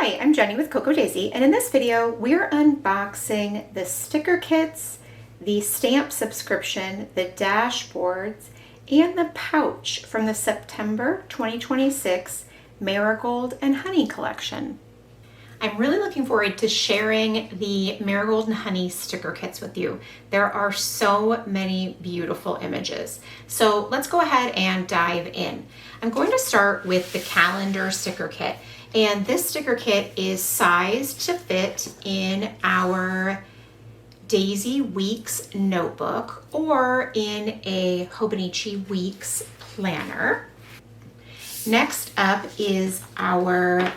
Hi, I'm Jenny with CocoaDaisy, and in this video, we're unboxing the sticker kits, the stamp subscription, the dashboards, and the pouch from the September 2026 Marigold and Honey collection. I'm really looking forward to sharing the Marigold and Honey sticker kits with you. There are so many beautiful images. So let's go ahead and dive in. I'm going to start with the calendar sticker kit. And this sticker kit is sized to fit in our Daisy Weeks notebook or in a Hobonichi Weeks planner. Next up is our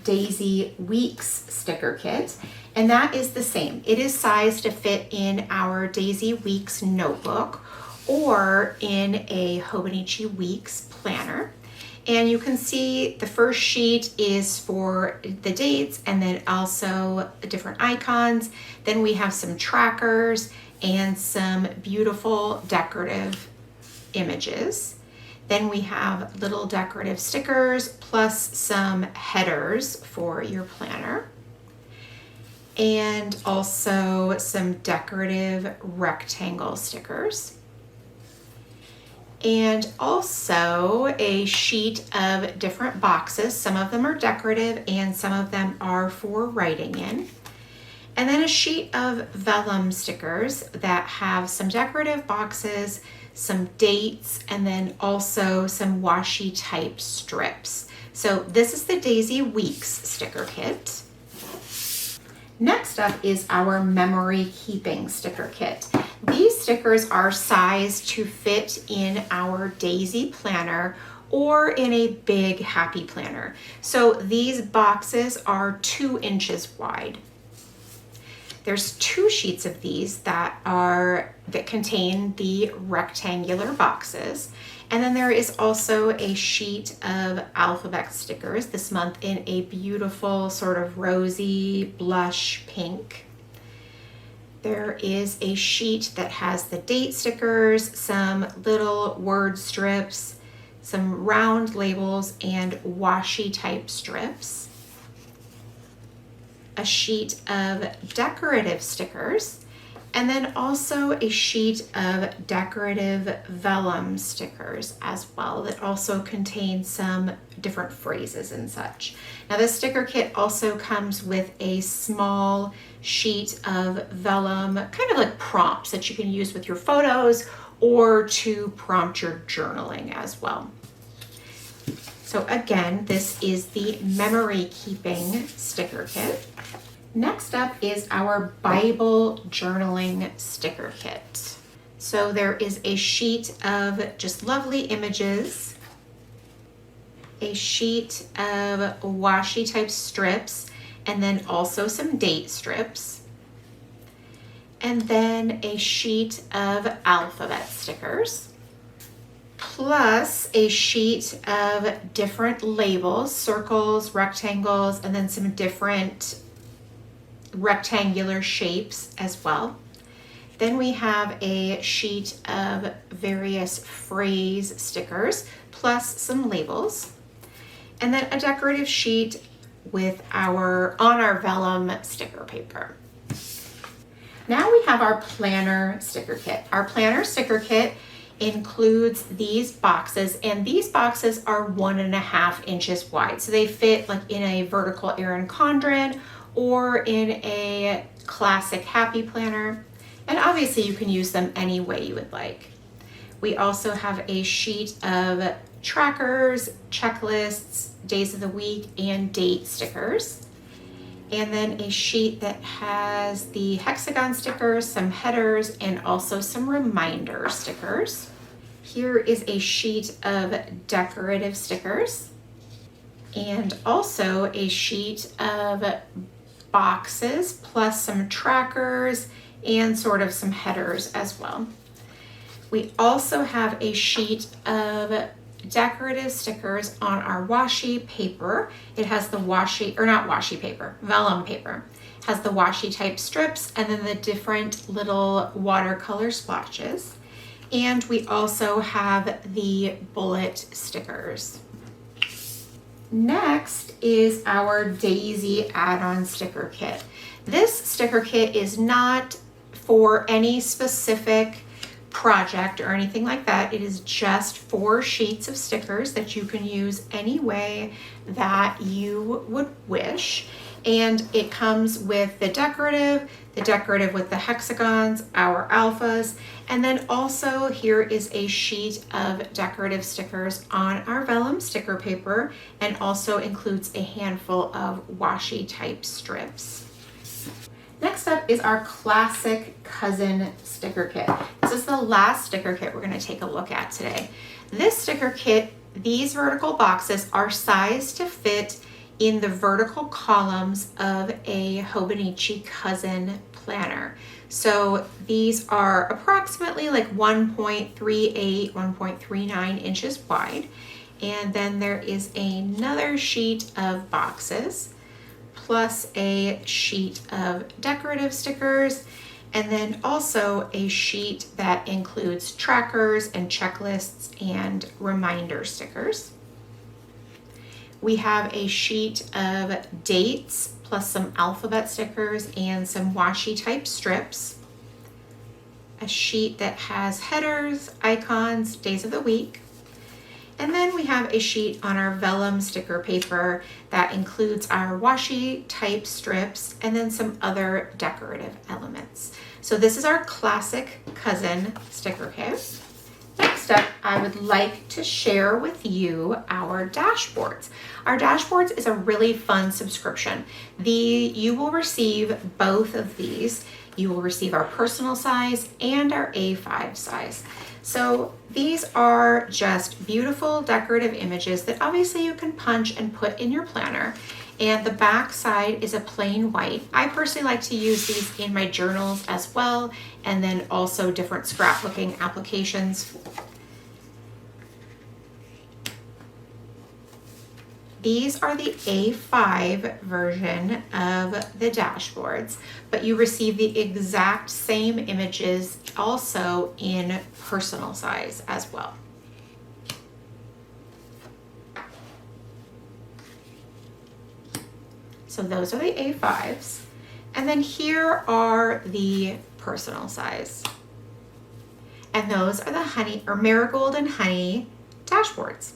Daisy Weeks sticker kit, and that is the same. It is sized to fit in our Daisy Weeks notebook or in a Hobonichi Weeks planner. And you can see the first sheet is for the dates and then also different icons. Then we have some trackers and some beautiful decorative images. Then we have little decorative stickers plus some headers for your planner. And also some decorative rectangle stickers. And also a sheet of different boxes. Some of them are decorative and some of them are for writing in. And then a sheet of vellum stickers that have some decorative boxes, some dates, and then also some washi type strips. So this is the Daisy Weeks sticker kit. Next up is our memory keeping sticker kit. These stickers are sized to fit in our Daisy planner or in a big happy planner. So these boxes are 2 inches wide. There's 2 sheets of these that contain the rectangular boxes. And then there is also a sheet of alphabet stickers this month in a beautiful sort of rosy blush pink. There is a sheet that has the date stickers, some little word strips, some round labels, and washi type strips. A sheet of decorative stickers, and then also a sheet of decorative vellum stickers as well that also contain some different phrases and such. Now this sticker kit also comes with a small sheet of vellum, kind of like prompts that you can use with your photos or to prompt your journaling as well. So again, this is the memory keeping sticker kit. Next up is our Bible journaling sticker kit. So there is a sheet of just lovely images, a sheet of washi type strips, and then also some date strips, and then a sheet of alphabet stickers, plus a sheet of different labels, circles, rectangles, and then some different rectangular shapes as well. Then we have a sheet of various phrase stickers plus some labels, and then a decorative sheet with on our vellum sticker paper. Now we have our planner sticker kit. Our planner sticker kit includes these boxes, and these boxes are 1.5 inches wide. So they fit like in a vertical Erin Condren or in a classic happy planner. And obviously you can use them any way you would like. We also have a sheet of trackers, checklists, days of the week, and date stickers. And then a sheet that has the hexagon stickers, some headers, and also some reminder stickers. Here is a sheet of decorative stickers and also a sheet of boxes plus some trackers and sort of some headers as well. We also have a sheet of decorative stickers on our washi paper. It has the vellum paper. It has the washi type strips and then the different little watercolor splotches. And we also have the bullet stickers. Next is our Daisy add-on sticker kit. This sticker kit is not for any specific project or anything like that. It is just 4 sheets of stickers that you can use any way that you would wish. And it comes with the decorative with the hexagons, our alphas, and then also here is a sheet of decorative stickers on our vellum sticker paper, and also includes a handful of washi type strips. Next up is our classic cousin sticker kit. This is the last sticker kit we're going to take a look at today. This sticker kit, these vertical boxes are sized to fit in the vertical columns of a Hobonichi Cousin planner. So these are approximately like 1.38, 1.39 inches wide. And then there is another sheet of boxes, plus a sheet of decorative stickers, and then also a sheet that includes trackers and checklists and reminder stickers. We have a sheet of dates plus some alphabet stickers and some washi type strips. A sheet that has headers, icons, days of the week. And then we have a sheet on our vellum sticker paper that includes our washi type strips and then some other decorative elements. So this is our classic cousin sticker kit. Next up, I would like to share with you our dashboards. Our dashboards is a really fun subscription. You will receive both of these. You will receive our personal size and our A5 size. So these are just beautiful decorative images that obviously you can punch and put in your planner. And the back side is a plain white. I personally like to use these in my journals as well, and then also different scrapbooking applications. These are the A5 version of the dashboards, but you receive the exact same images also in personal size as well. So those are the A5s. And then here are the personal size. And those are the Marigold and Honey dashboards.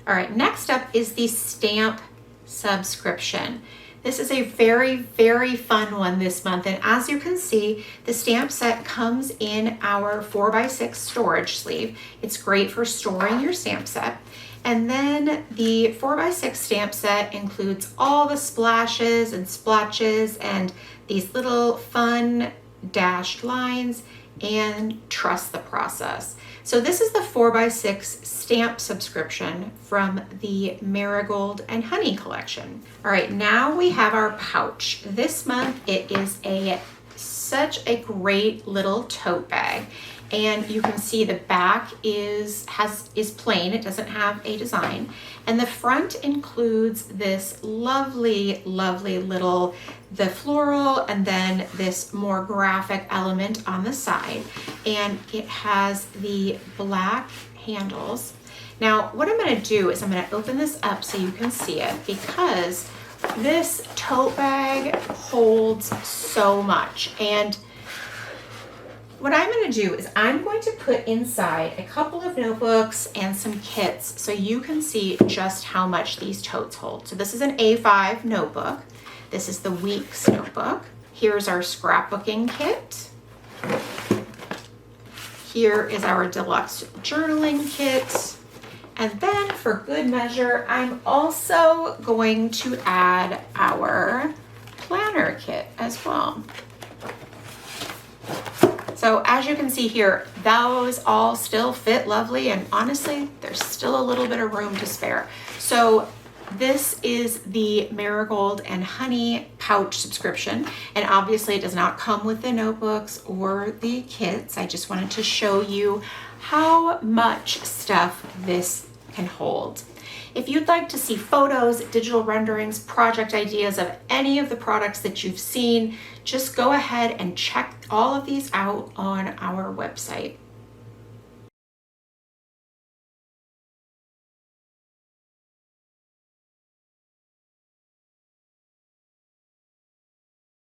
All right, next up is the stamp subscription. This is a very, very fun one this month. And as you can see, the stamp set comes in our 4x6 storage sleeve. It's great for storing your stamp set. And then the 4x6 stamp set includes all the splashes and splotches and these little fun dashed lines and trust the process. So this is the 4x6 stamp subscription from the Marigold and Honey collection. All right, now we have our pouch. This month it is such a great little tote bag. And you can see the back is plain, it doesn't have a design. And the front includes this lovely, lovely little, the floral and then this more graphic element on the side. And it has the black handles. Now, what I'm gonna do is I'm gonna open this up so you can see it, because this tote bag holds so much. And what I'm going to do is I'm going to put inside a couple of notebooks and some kits so you can see just how much these totes hold. So this is an A5 notebook. This is the Weeks notebook. Here's our scrapbooking kit. Here is our deluxe journaling kit. And then for good measure, I'm also going to add our planner kit as well. So as you can see here, those all still fit lovely, and honestly, there's still a little bit of room to spare. So this is the Marigold and Honey pouch subscription, and obviously it does not come with the notebooks or the kits. I just wanted to show you how much stuff this can hold. If you'd like to see photos, digital renderings, project ideas of any of the products that you've seen, just go ahead and check all of these out on our website.